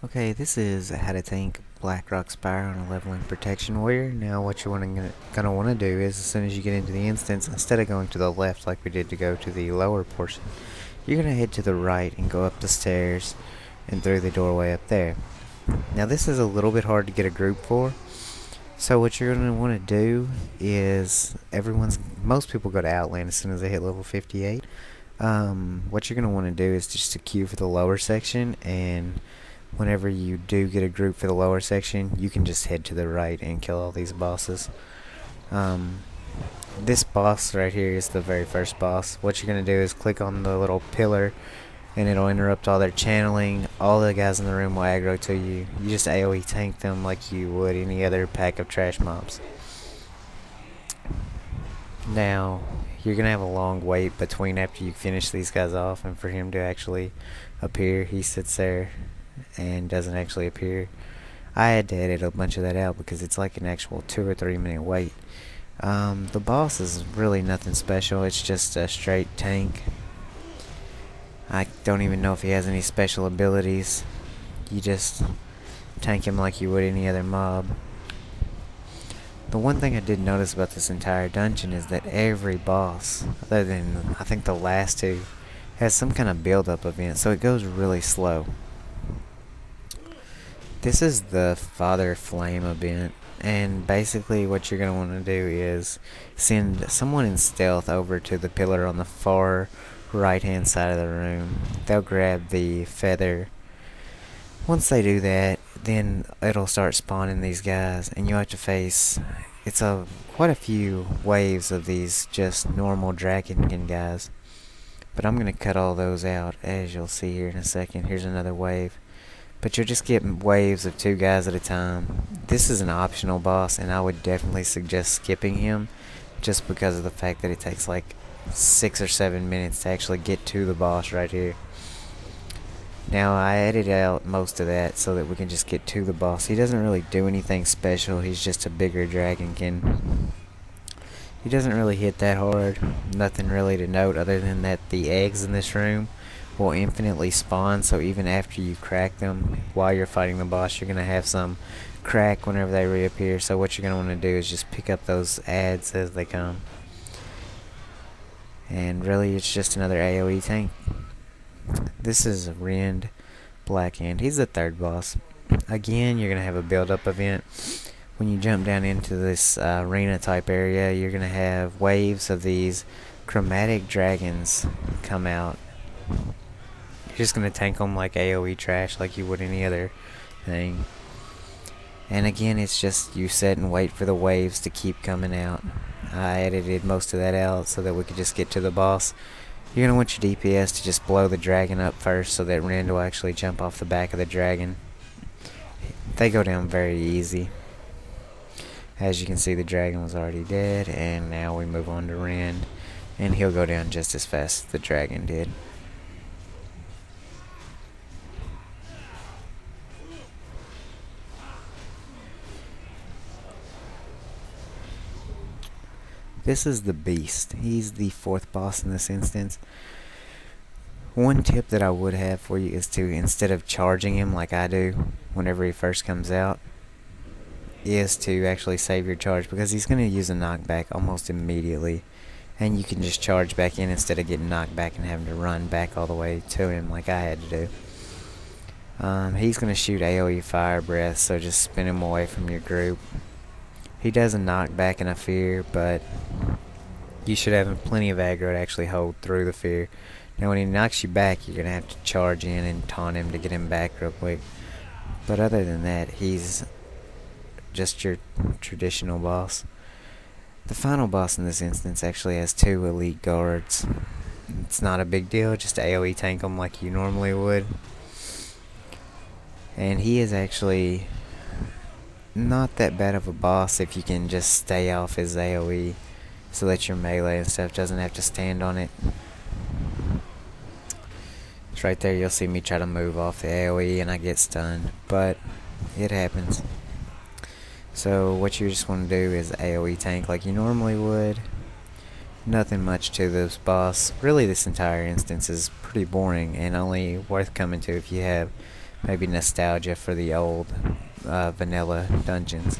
Okay, this is how to tank Blackrock Spire on a leveling protection warrior. Now what you're gonna want to do is, as soon as you get into the instance, instead of going to the left like we did to go to the lower portion, you're gonna head to the right and go up the stairs and through the doorway up there. Now this is a little bit hard to get a group for, so what you're gonna want to do is most people go to Outland as soon as they hit level 58. What you're gonna want to do is just to queue for the lower section, and whenever you do get a group for the lower section, you can just head to the right and kill all these bosses. This boss right here is the very first boss. What you're going to do is click on the little pillar and it'll interrupt all their channeling. All the guys in the room will aggro to you. You just AoE tank them like you would any other pack of trash mobs. Now, you're going to have a long wait between after you finish these guys off and for him to actually appear. He sits there and doesn't actually appear. I had to edit a bunch of that out because it's like an actual 2 or 3 minute wait. The boss is really nothing special. It's just a straight tank. I don't even know if he has any special abilities. You just tank him like you would any other mob. The one thing I did notice about this entire dungeon is that every boss, other than I think the last two, has some kind of build-up event, so it goes really slow. This is the Father Flame event, and basically what you're going to want to do is send someone in stealth over to the pillar on the far right hand side of the room. They'll grab the feather. Once they do that, then it'll start spawning these guys, and you'll have to face quite a few waves of these just normal dragon guys. But I'm going to cut all those out, as you'll see here in a second. Here's another wave. But you're just getting waves of 2 guys at a time. This is an optional boss, and I would definitely suggest skipping him just because of the fact that it takes like 6 or 7 minutes to actually get to the boss right here. Now, I edited out most of that so that we can just get to the boss. He doesn't really do anything special. He's just a bigger dragonkin. He doesn't really hit that hard. Nothing really to note other than that the eggs in this room will infinitely spawn, so even after you crack them while you're fighting the boss, you're going to have some crack whenever they reappear. So what you're going to want to do is just pick up those adds as they come. And really, it's just another AoE tank. This is Rend Blackhand. He's the 3rd boss. Again, you're going to have a build-up event. When you jump down into this arena type area, you're going to have waves of these chromatic dragons come out. You're just going to tank them like AoE trash like you would any other thing. And again, it's just you sit and wait for the waves to keep coming out. I edited most of that out so that we could just get to the boss. You're going to want your DPS to just blow the dragon up first so that Rend will actually jump off the back of the dragon. They go down very easy. As you can see, the dragon was already dead, and now we move on to Rend, and he'll go down just as fast as the dragon did. This is the Beast. He's the 4th boss in this instance. One tip that I would have for you is to, instead of charging him like I do whenever he first comes out, is to actually save your charge, because he's going to use a knockback almost immediately, and you can just charge back in instead of getting knocked back and having to run back all the way to him like I had to do. He's going to shoot AoE fire breath, so just spin him away from your group. He does a knockback and a fear, but you should have plenty of aggro to actually hold through the fear. Now when he knocks you back, you're going to have to charge in and taunt him to get him back real quick. But other than that, he's just your traditional boss. The final boss in this instance actually has 2 elite guards. It's not a big deal, just AoE tank him like you normally would. And he is actually not that bad of a boss if you can just stay off his AoE so that your melee and stuff doesn't have to stand on it. It's right there, you'll see me try to move off the AoE and I get stunned, but it happens. So what you just want to do is AoE tank like you normally would. Nothing much to this boss. Really, this entire instance is pretty boring and only worth coming to if you have maybe nostalgia for the old vanilla dungeons.